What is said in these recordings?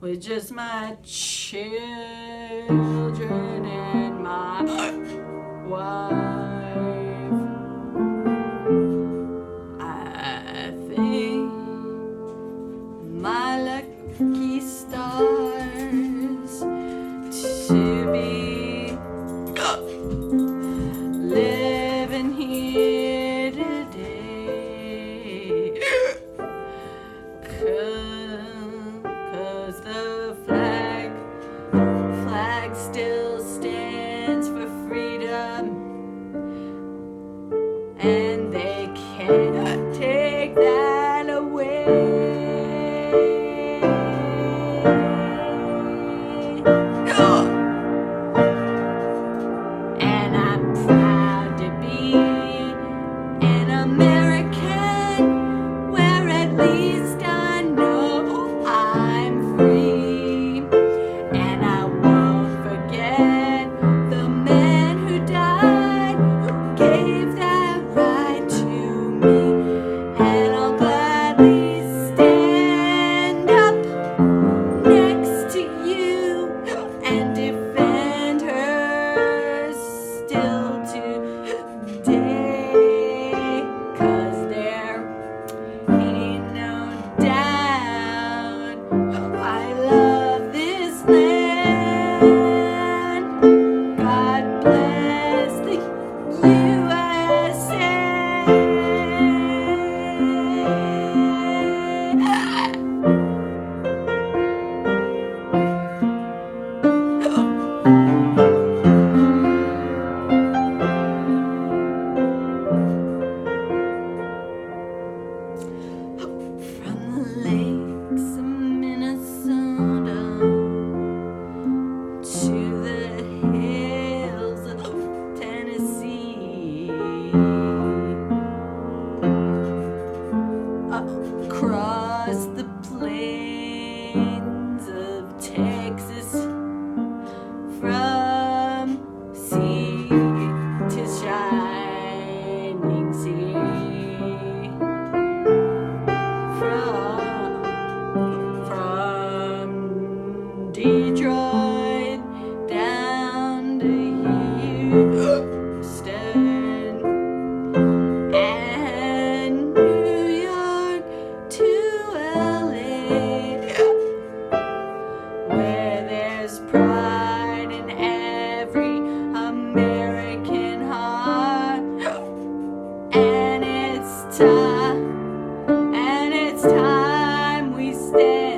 with just my children and my wife. I think my lucky stars to be living here today. 'Cause the flag still stands for freedom, and they cannot take that away. And I'm proud to be an American, where at least I know I'm free. And I won't forget the man who died, who gave that right to me. And I'll gladly stand up next to you and defend her still today. 'Cause there ain't no doubt I love this land. God bless the USA. From the lakes of Minnesota to the hills of Tennessee, across the plains of Texas, from sea to shining sea. From Detroit down to Houston and New York to LA, where there's pride in every American heart. And it's time we stand.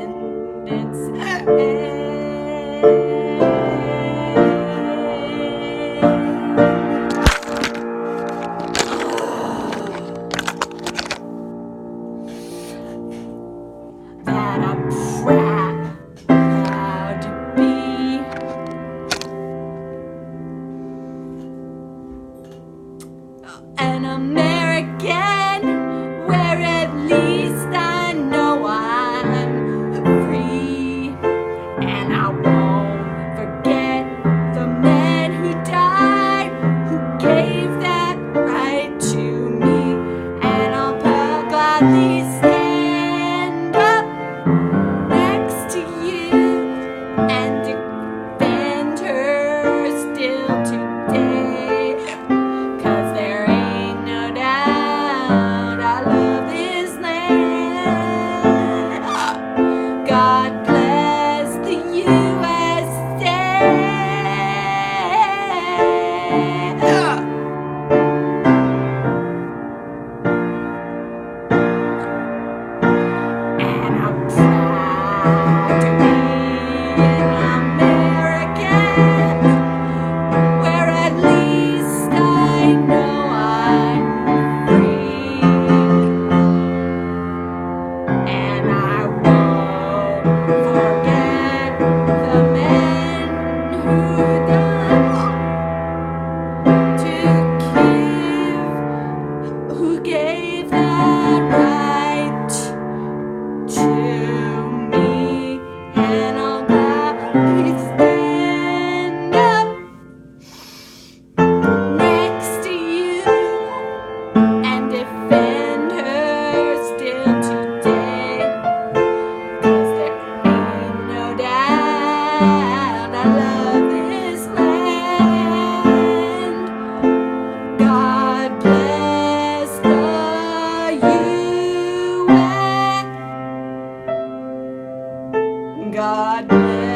God bless.